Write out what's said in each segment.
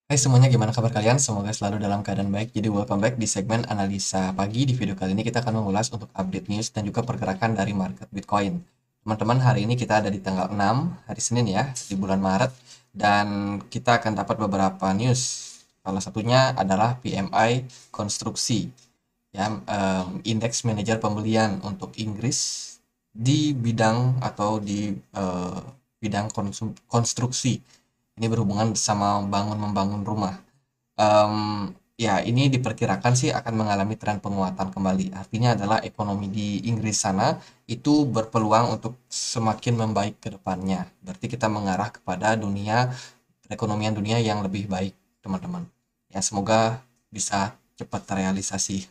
Hai semuanya, gimana kabar kalian? Semoga selalu dalam keadaan baik. Jadi welcome back di segmen analisa pagi. Di video kali ini kita akan mengulas untuk update news dan juga pergerakan dari market Bitcoin. Teman-teman, hari ini kita ada di tanggal 6, hari Senin ya, di bulan Maret. Dan kita akan dapat beberapa news. Salah satunya adalah PMI konstruksi, ya, indeks manajer pembelian untuk Inggris di bidang atau di bidang konstruksi. Ini berhubungan sama membangun rumah. Ya, ini diperkirakan sih akan mengalami tren penguatan kembali. Artinya adalah ekonomi di Inggris sana itu berpeluang untuk semakin membaik ke depannya. Berarti kita mengarah kepada perekonomian dunia yang lebih baik, teman-teman. Ya, semoga bisa cepat terrealisasi.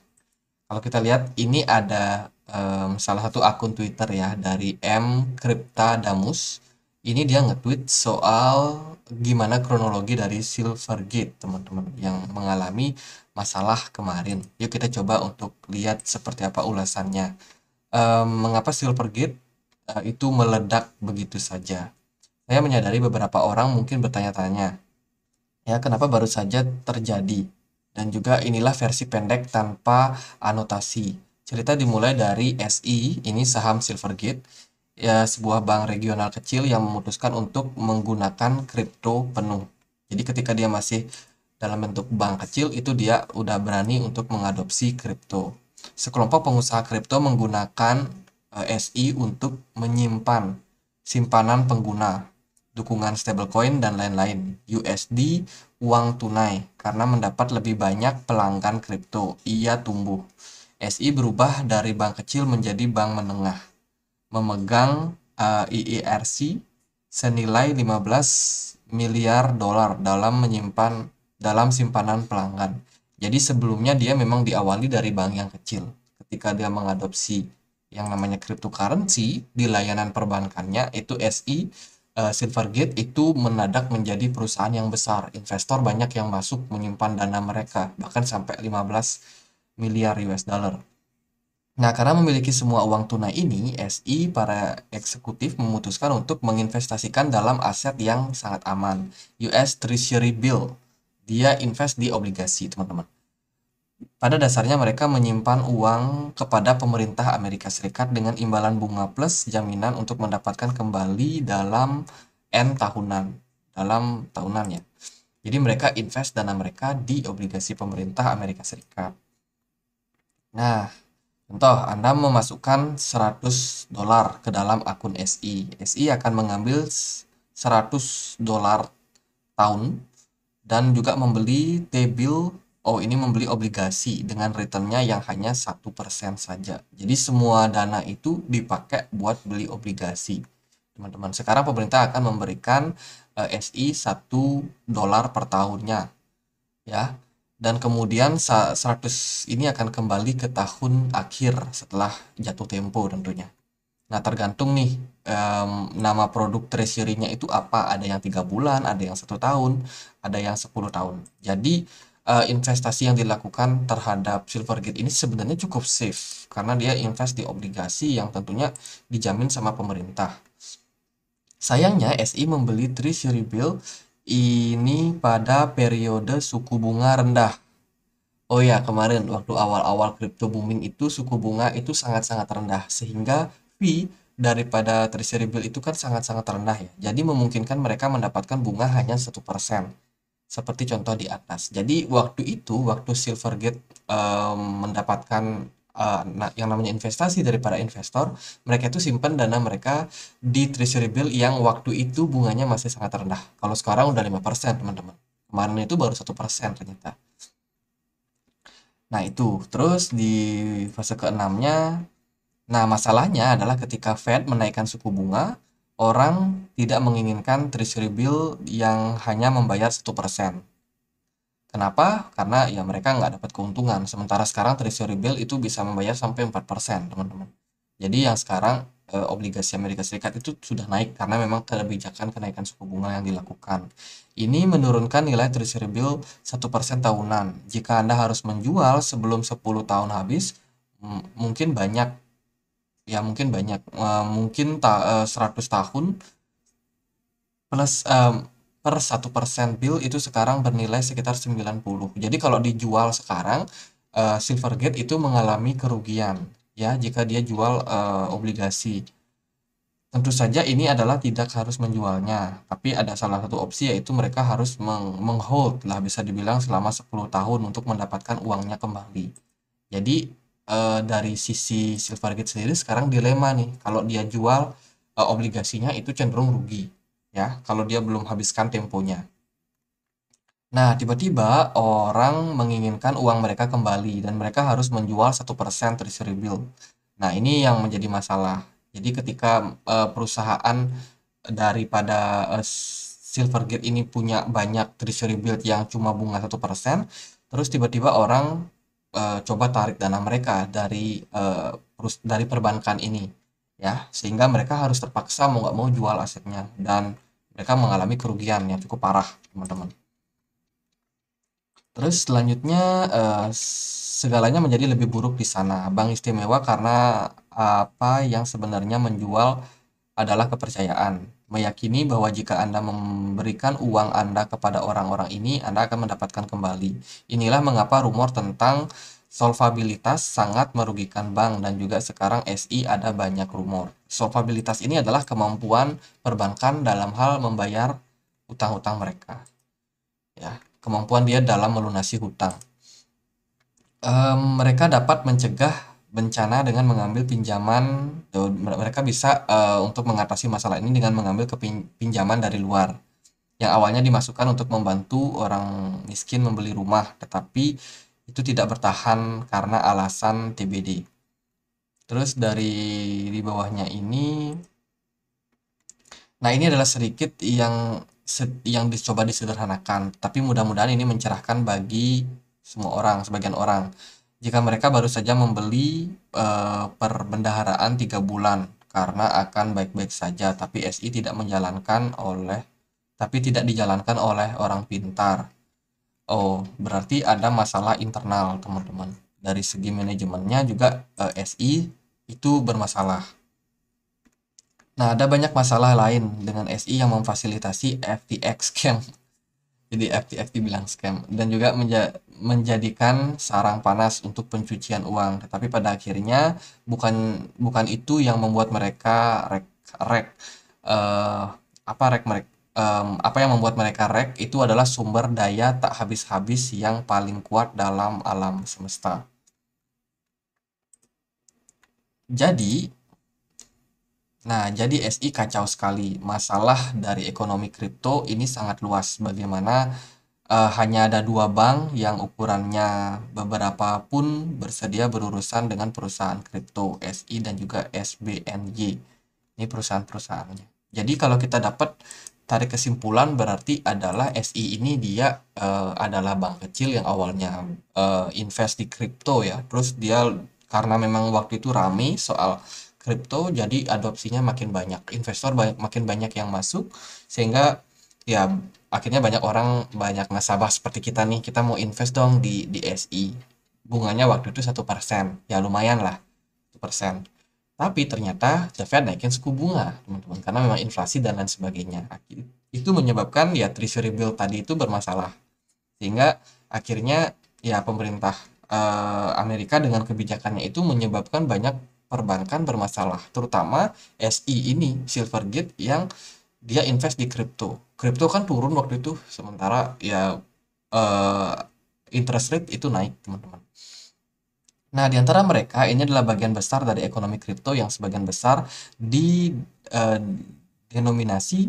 Kalau kita lihat, ini ada salah satu akun Twitter ya dari M. Cryptadamus. Ini dia nge-tweet soal gimana kronologi dari Silvergate, teman-teman, yang mengalami masalah kemarin. Yuk kita coba untuk lihat seperti apa ulasannya. Mengapa Silvergate itu meledak begitu saja? Saya menyadari beberapa orang mungkin bertanya-tanya, ya, kenapa baru saja terjadi? Dan juga inilah versi pendek tanpa anotasi. Cerita dimulai dari SI, ini saham Silvergate, ya sebuah bank regional kecil yang memutuskan untuk menggunakan kripto penuh. Jadi ketika dia masih dalam bentuk bank kecil, itu dia udah berani untuk mengadopsi kripto. Sekelompok pengusaha kripto menggunakan SI untuk menyimpan simpanan pengguna, dukungan stablecoin, dan lain-lain. USD, uang tunai, karena mendapat lebih banyak pelanggan kripto. Ia tumbuh. SI berubah dari bank kecil menjadi bank menengah, memegang IERC senilai 15 miliar dolar dalam simpanan pelanggan. Jadi sebelumnya dia memang diawali dari bank yang kecil. Ketika dia mengadopsi yang namanya cryptocurrency di layanan perbankannya, itu SI, Silvergate itu menadak menjadi perusahaan yang besar. Investor banyak yang masuk menyimpan dana mereka, bahkan sampai 15 miliar US dollar. Nah, karena memiliki semua uang tunai ini, SI para eksekutif memutuskan untuk menginvestasikan dalam aset yang sangat aman, US Treasury Bill. Dia invest di obligasi, teman-teman. Pada dasarnya mereka menyimpan uang kepada pemerintah Amerika Serikat dengan imbalan bunga plus jaminan untuk mendapatkan kembali dalam tahunan ya. Jadi mereka invest dana mereka di obligasi pemerintah Amerika Serikat. Nah, contoh, Anda memasukkan 100 dolar ke dalam akun SI. SI akan mengambil 100 dolar tahun dan juga membeli T-bill. Oh, ini membeli obligasi dengan returnnya yang hanya 1% saja. Jadi semua dana itu dipakai buat beli obligasi. Teman-teman, sekarang pemerintah akan memberikan SI 1 dolar per tahunnya, ya. Dan kemudian 100 ini akan kembali ke tahun akhir setelah jatuh tempo tentunya. Nah, tergantung nih, nama produk treasury-nya itu apa. Ada yang 3 bulan, ada yang 1 tahun, ada yang 10 tahun. Jadi investasi yang dilakukan terhadap Silvergate ini sebenarnya cukup safe karena dia invest di obligasi yang tentunya dijamin sama pemerintah. Sayangnya SI membeli treasury bill ini pada periode suku bunga rendah. Oh ya, kemarin waktu awal-awal crypto booming itu suku bunga itu sangat-sangat rendah sehingga fee daripada treasury bill itu kan sangat-sangat rendah ya. Jadi memungkinkan mereka mendapatkan bunga hanya 1%. Seperti contoh di atas. Jadi waktu itu, waktu Silvergate mendapatkan yang namanya investasi dari para investor, mereka itu simpan dana mereka di treasury bill yang waktu itu bunganya masih sangat rendah. Kalau sekarang udah 5%, teman-teman. Kemarin itu baru 1% ternyata. Nah, itu. Terus di fase keenamnya, nah masalahnya adalah ketika Fed menaikkan suku bunga, orang tidak menginginkan treasury bill yang hanya membayar 1%. Kenapa? Karena ya mereka nggak dapat keuntungan. Sementara sekarang treasury bill itu bisa membayar sampai 4%, teman-teman. Jadi yang sekarang obligasi Amerika Serikat itu sudah naik karena memang kebijakan kenaikan suku bunga yang dilakukan. Ini menurunkan nilai treasury bill 1% tahunan. Jika Anda harus menjual sebelum 10 tahun habis, mungkin banyak, ya mungkin banyak, mungkin 100 tahun plus per 1% bill itu sekarang bernilai sekitar 90. Jadi kalau dijual sekarang, Silvergate itu mengalami kerugian ya jika dia jual obligasi. Tentu saja ini adalah tidak harus menjualnya, tapi ada salah satu opsi yaitu mereka harus menghold lah bisa dibilang selama 10 tahun untuk mendapatkan uangnya kembali. Jadi dari sisi Silvergate sendiri sekarang dilema nih, kalau dia jual obligasinya itu cenderung rugi ya kalau dia belum habiskan temponya. Nah, tiba-tiba orang menginginkan uang mereka kembali dan mereka harus menjual 1% treasury bill. Nah, ini yang menjadi masalah. Jadi ketika perusahaan daripada Silvergate ini punya banyak treasury bill yang cuma bunga 1%, terus tiba-tiba orang coba tarik dana mereka dari perbankan ini, ya, sehingga mereka harus terpaksa mau nggak mau jual asetnya dan mereka mengalami kerugian yang cukup parah, teman-teman. Terus selanjutnya segalanya menjadi lebih buruk di sana. Bank istimewa karena apa yang sebenarnya menjual adalah kepercayaan. Meyakini bahwa jika Anda memberikan uang Anda kepada orang-orang ini, Anda akan mendapatkan kembali. Inilah mengapa rumor tentang solvabilitas sangat merugikan bank dan juga sekarang SI ada banyak rumor. Solvabilitas ini adalah kemampuan perbankan dalam hal membayar utang-utang mereka. Ya, kemampuan dia dalam melunasi hutang. Mereka dapat mencegah bencana dengan mengambil pinjaman. Mereka bisa untuk mengatasi masalah ini dengan mengambil pinjaman dari luar yang awalnya dimasukkan untuk membantu orang miskin membeli rumah, tetapi itu tidak bertahan karena alasan TBD. Terus di bawahnya ini, nah ini adalah sedikit yang dicoba disederhanakan, tapi mudah-mudahan ini mencerahkan bagi semua orang, sebagian orang. Jika mereka baru saja membeli perbendaharaan 3 bulan karena akan baik-baik saja, tapi SI tapi tidak dijalankan oleh orang pintar. Oh, berarti ada masalah internal, teman-teman. Dari segi manajemennya juga SI itu bermasalah. Nah, ada banyak masalah lain dengan SI yang memfasilitasi FTX scam. Jadi FTX dibilang scam dan juga menjadikan sarang panas untuk pencucian uang. Tetapi pada akhirnya bukan bukan itu yang membuat mereka rek eh, apa rek mereka apa yang membuat mereka rek itu adalah sumber daya tak habis-habis yang paling kuat dalam alam semesta. Jadi jadi SI kacau sekali. Masalah dari ekonomi kripto ini sangat luas. Bagaimana hanya ada dua bank yang ukurannya beberapa pun bersedia berurusan dengan perusahaan kripto, SI dan juga SBNY. Ini perusahaan-perusahaannya. Jadi kalau kita dapat tarik kesimpulan berarti adalah SI ini dia adalah bank kecil yang awalnya invest di kripto ya. Terus dia karena memang waktu itu rame soal kripto jadi adopsinya makin banyak, investor makin banyak yang masuk sehingga ya akhirnya banyak nasabah seperti kita nih, kita mau invest dong di SI, bunganya waktu itu 1%, ya lumayan lah 1%. Tapi ternyata The Fed naikin suku bunga teman-teman karena memang inflasi dan lain sebagainya. Itu menyebabkan ya treasury bill tadi itu bermasalah sehingga akhirnya ya pemerintah Amerika dengan kebijakannya itu menyebabkan banyak perbankan bermasalah, terutama SI ini Silvergate yang dia invest di kripto. Kripto kan turun waktu itu, sementara ya eh, interest rate itu naik, teman-teman. Nah, di antara mereka ini adalah bagian besar dari ekonomi kripto yang sebagian besar di eh, denominasi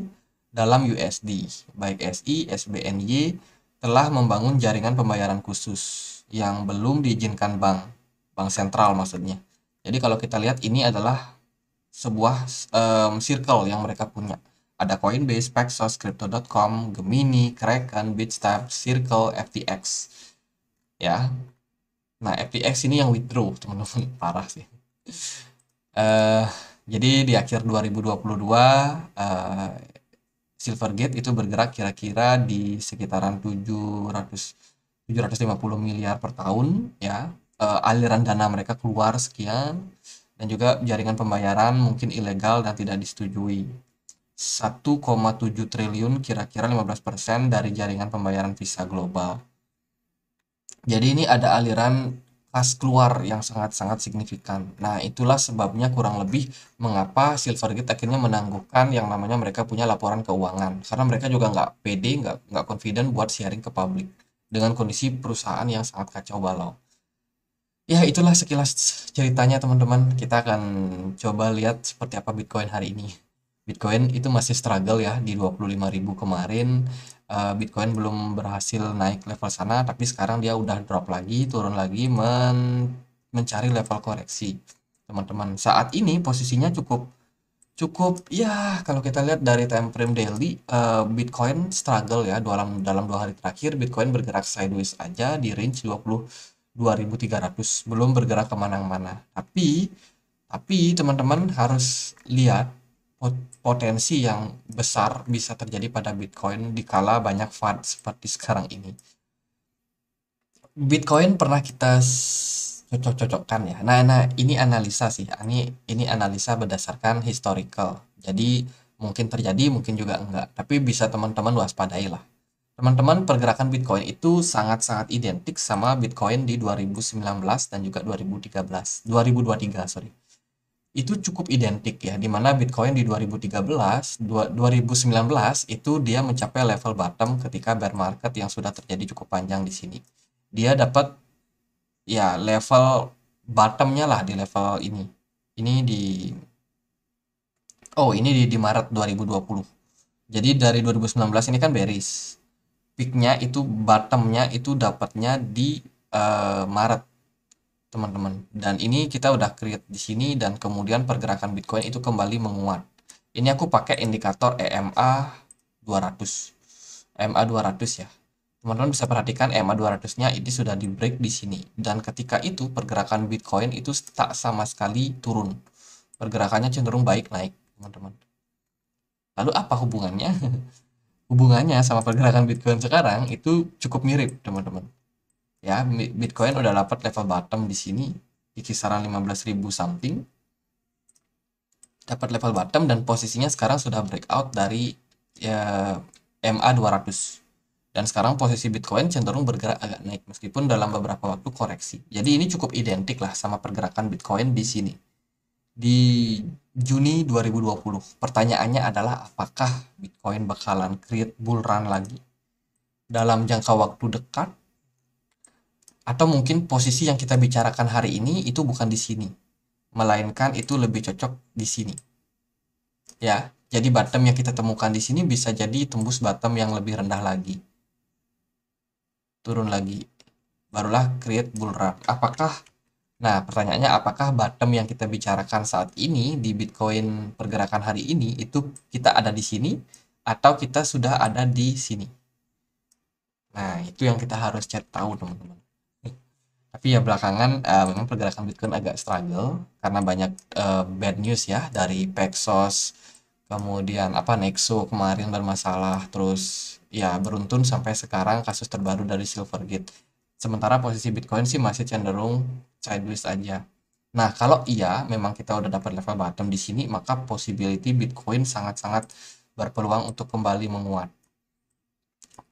dalam USD. Baik SI, SBNY telah membangun jaringan pembayaran khusus yang belum diizinkan bank sentral maksudnya. Jadi kalau kita lihat ini adalah sebuah circle yang mereka punya. Ada Coinbase, Paxos, Crypto.com, Gemini, Kraken, Bitstamp, Circle, FTX. Ya. Nah, FTX ini yang withdraw, teman-teman. Parah sih. Eh, jadi di akhir 2022 Silvergate itu bergerak kira-kira di sekitaran 750 miliar per tahun ya. Aliran dana mereka keluar sekian dan juga jaringan pembayaran mungkin ilegal dan tidak disetujui. 1,7 triliun, kira-kira 15% dari jaringan pembayaran Visa global. Jadi ini ada aliran kas keluar yang sangat-sangat signifikan. Nah, itulah sebabnya kurang lebih mengapa Silvergate akhirnya menangguhkan yang namanya mereka punya laporan keuangan. Karena mereka juga nggak pede, nggak confident buat sharing ke publik dengan kondisi perusahaan yang sangat kacau balau. Ya, itulah sekilas ceritanya teman-teman. Kita akan coba lihat seperti apa Bitcoin hari ini. Bitcoin itu masih struggle ya di 25.000 kemarin. Bitcoin belum berhasil naik level sana, tapi sekarang dia udah drop lagi, turun lagi, mencari level koreksi. Teman-teman, saat ini posisinya cukup cukup ya, kalau kita lihat dari time frame daily, Bitcoin struggle ya dalam 2 hari terakhir. Bitcoin bergerak sideways aja di range 22.300, belum bergerak kemana-mana. Tapi teman-teman harus lihat potensi yang besar bisa terjadi pada Bitcoin di kala banyak FUD seperti sekarang ini. Bitcoin pernah kita cocok-cocokkan ya. Nah, ini analisa sih. Ini analisa berdasarkan historical. Jadi mungkin terjadi, mungkin juga enggak. Tapi bisa teman-teman waspadai lah. Teman-teman, pergerakan Bitcoin itu sangat-sangat identik sama Bitcoin di 2019 dan juga 2023, sorry. Itu cukup identik ya, di mana Bitcoin di 2019 itu dia mencapai level bottom ketika bear market yang sudah terjadi cukup panjang di sini. Dia dapat ya level bottomnya lah di level ini. Ini di Maret 2020. Jadi dari 2019 ini kan bearish. Peaknya itu, bottomnya itu dapatnya di Maret, teman-teman. Dan ini kita udah create di sini, dan kemudian pergerakan Bitcoin itu kembali menguat. Ini aku pakai indikator EMA 200. EMA 200 ya. Teman-teman bisa perhatikan EMA 200-nya ini sudah di break di sini. Dan ketika itu pergerakan Bitcoin itu tak sama sekali turun. Pergerakannya cenderung baik naik, teman-teman. Lalu apa hubungannya? Hubungannya sama pergerakan Bitcoin sekarang itu cukup mirip, teman-teman. Ya, Bitcoin udah dapat level bottom di sini di kisaran 15.000 something. Dapat level bottom dan posisinya sekarang sudah breakout dari ya, MA 200. Dan sekarang posisi Bitcoin cenderung bergerak agak naik meskipun dalam beberapa waktu koreksi. Jadi ini cukup identik lah sama pergerakan Bitcoin di sini. Di Juni 2020, pertanyaannya adalah apakah Bitcoin bakalan create bull run lagi dalam jangka waktu dekat, atau mungkin posisi yang kita bicarakan hari ini itu bukan di sini, melainkan itu lebih cocok di sini. Ya, jadi bottom yang kita temukan di sini bisa jadi tembus bottom yang lebih rendah lagi. Turun lagi. Barulah create bull run. Nah, pertanyaannya apakah bottom yang kita bicarakan saat ini di Bitcoin pergerakan hari ini itu kita ada di sini atau kita sudah ada di sini? Nah, itu yang kita harus cari tahu, teman-teman. Tapi ya belakangan memang pergerakan Bitcoin agak struggle karena banyak bad news ya, dari Paxos, kemudian Nexo kemarin bermasalah, terus ya beruntun sampai sekarang kasus terbaru dari Silvergate. Sementara posisi Bitcoin sih masih cenderung sideways aja. Nah, kalau iya memang kita udah dapat level bottom di sini, maka possibility Bitcoin sangat-sangat berpeluang untuk kembali menguat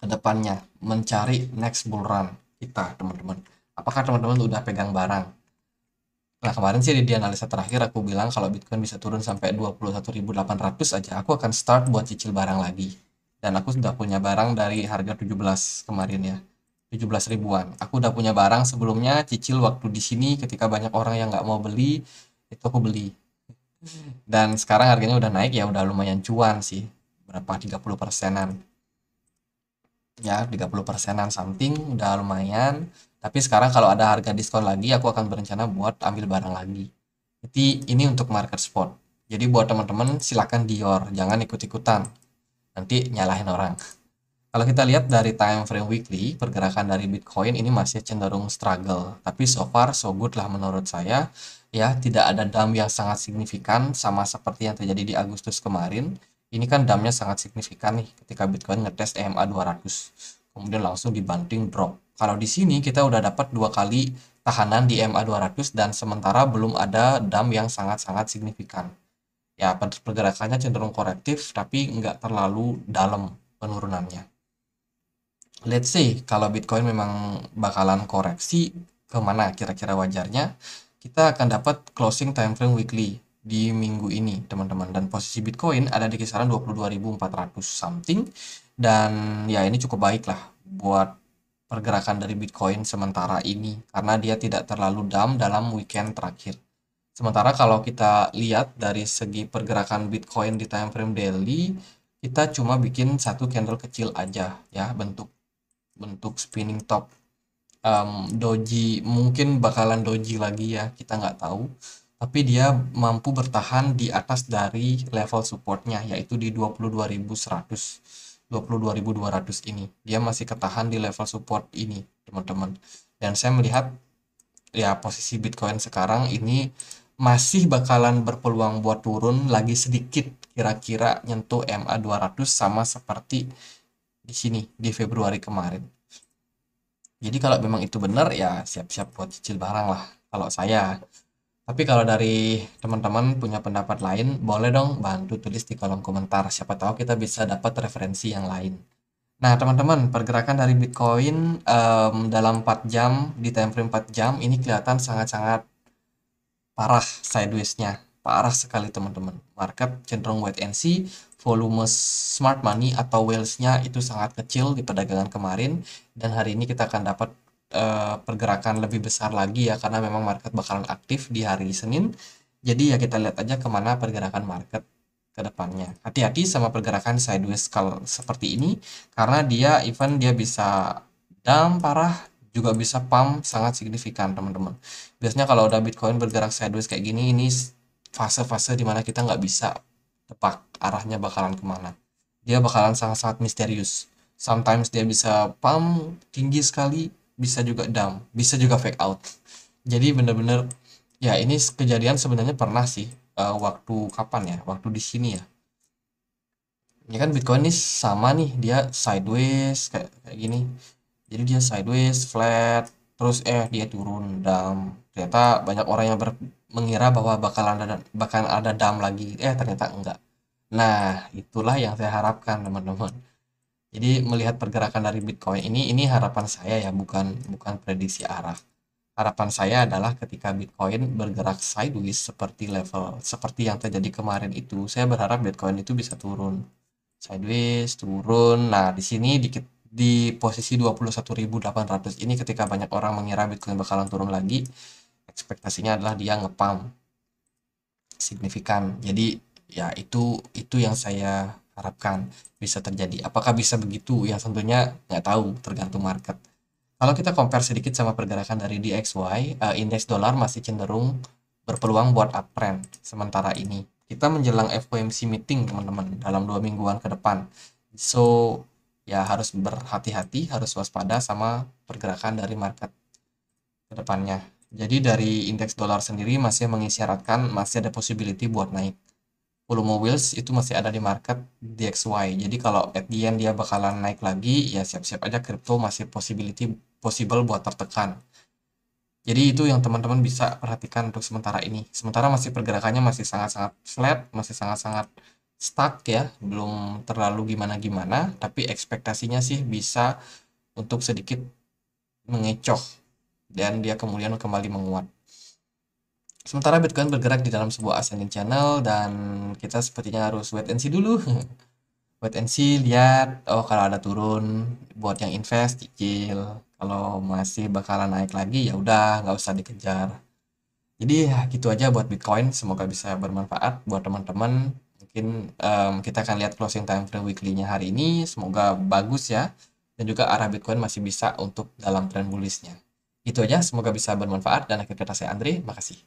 ke depannya, mencari next bull run kita, teman-teman. Apakah teman-teman udah pegang barang? Nah, kemarin sih di analisa terakhir aku bilang kalau Bitcoin bisa turun sampai 21.800 aja, aku akan start buat cicil barang lagi. Dan aku sudah punya barang dari harga 17 kemarin ya. 17 ribuan. Aku udah punya barang sebelumnya, cicil waktu di sini ketika banyak orang yang nggak mau beli, itu aku beli. Dan sekarang harganya udah naik ya, udah lumayan cuan sih. Berapa? 30 persenan. Ya, 30 persenan something, udah lumayan. Tapi sekarang kalau ada harga diskon lagi, aku akan berencana buat ambil barang lagi. Jadi ini untuk market spot. Jadi buat teman-teman silakan Dior, jangan ikut-ikutan. Nanti nyalahin orang. Kalau kita lihat dari time frame weekly, pergerakan dari Bitcoin ini masih cenderung struggle. Tapi so far so good lah menurut saya. Ya, tidak ada dump yang sangat signifikan sama seperti yang terjadi di Agustus kemarin. Ini kan dumpnya sangat signifikan nih ketika Bitcoin ngetes EMA 200. Kemudian langsung dibanting drop. Kalau di sini kita udah dapat 2 kali tahanan di EMA 200 dan sementara belum ada dump yang sangat-sangat signifikan. Ya pergerakannya cenderung korektif tapi nggak terlalu dalam penurunannya. Let's say kalau Bitcoin memang bakalan koreksi, kemana kira-kira wajarnya? Kita akan dapat closing time frame weekly di minggu ini, teman-teman. Dan posisi Bitcoin ada di kisaran 22.400 something. Dan ya ini cukup baik lah buat pergerakan dari Bitcoin sementara ini. Karena dia tidak terlalu down dalam weekend terakhir. Sementara kalau kita lihat dari segi pergerakan Bitcoin di time frame daily, kita cuma bikin satu candle kecil aja ya, bentuk bentuk spinning top. Doji mungkin bakalan doji lagi ya, kita nggak tahu, tapi dia mampu bertahan di atas dari level supportnya, yaitu di 22.100, 22.200 ini. Dia masih ketahan di level support ini, teman-teman. Dan saya melihat ya posisi Bitcoin sekarang ini masih bakalan berpeluang buat turun lagi sedikit, kira-kira nyentuh MA 200 sama seperti di sini di Februari kemarin. Jadi kalau memang itu benar ya siap-siap buat cicil barang lah kalau saya. Tapi kalau dari teman-teman punya pendapat lain, boleh dong bantu tulis di kolom komentar. Siapa tahu kita bisa dapat referensi yang lain. Nah, teman-teman, pergerakan dari Bitcoin dalam 4 jam, di time frame 4 jam, ini kelihatan sangat-sangat parah sideways-nya. Parah sekali, teman-teman. Market cenderung wait and see, volume smart money atau whales-nya itu sangat kecil di perdagangan kemarin, dan hari ini kita akan dapat pergerakan lebih besar lagi ya, karena memang market bakalan aktif di hari Senin. Jadi ya kita lihat aja kemana pergerakan market ke depannya. Hati-hati sama pergerakan sideways kalau seperti ini, karena dia bisa dump parah, juga bisa pump sangat signifikan, teman-teman. Biasanya kalau udah Bitcoin bergerak sideways kayak gini, ini fase-fase dimana kita nggak bisa tebak arahnya bakalan kemana. Dia bakalan sangat-sangat misterius. Sometimes dia bisa pump tinggi sekali, bisa juga dump, bisa juga fake out. Jadi bener-bener ya ini kejadian sebenarnya pernah sih, waktu kapan ya? Waktu di sini ya. Ini kan Bitcoin ini sama nih, dia sideways kayak gini. Jadi dia sideways, flat, terus dia turun down. Ternyata banyak orang yang mengira bahwa bakal ada down lagi. Ternyata enggak. Nah, itulah yang saya harapkan, teman-teman. Jadi melihat pergerakan dari Bitcoin ini harapan saya ya, bukan bukan prediksi arah. Harapan saya adalah ketika Bitcoin bergerak sideways seperti yang terjadi kemarin itu, saya berharap Bitcoin itu bisa turun sideways, turun. Nah, di sini di posisi 21.800 ini ketika banyak orang mengira Bitcoin bakalan turun lagi, ekspektasinya adalah dia ngepump signifikan. Jadi ya itu yang saya harapkan bisa terjadi. Apakah bisa begitu? Ya tentunya nggak tahu, tergantung market. Kalau kita compare sedikit sama pergerakan dari DXY, indeks dolar masih cenderung berpeluang buat uptrend sementara ini. Kita menjelang FOMC meeting, teman-teman, dalam 2 mingguan ke depan. So, ya harus berhati-hati, harus waspada sama pergerakan dari market ke depannya. Jadi dari indeks dolar sendiri masih mengisyaratkan masih ada possibility buat naik. Volume wheels itu masih ada di market DXY. Jadi kalau at the end dia bakalan naik lagi, ya siap-siap aja crypto masih possible buat tertekan. Jadi itu yang teman-teman bisa perhatikan untuk sementara ini. Sementara masih pergerakannya masih sangat-sangat flat, masih sangat-sangat stuck ya, belum terlalu gimana-gimana, tapi ekspektasinya sih bisa untuk sedikit mengecoh dan dia kemudian kembali menguat. Sementara Bitcoin bergerak di dalam sebuah ascending channel dan kita sepertinya harus wait and see dulu. Wait and see, lihat, oh kalau ada turun buat yang invest, cicil. Kalau masih bakalan naik lagi ya udah nggak usah dikejar. Jadi ya gitu aja buat Bitcoin, semoga bisa bermanfaat buat teman-teman. Mungkin kita akan lihat closing time frame weekly-nya hari ini, semoga bagus ya. Dan juga arah Bitcoin masih bisa untuk dalam trend bullish-nya. Itu aja, semoga bisa bermanfaat dan akhir kata saya Andre, makasih.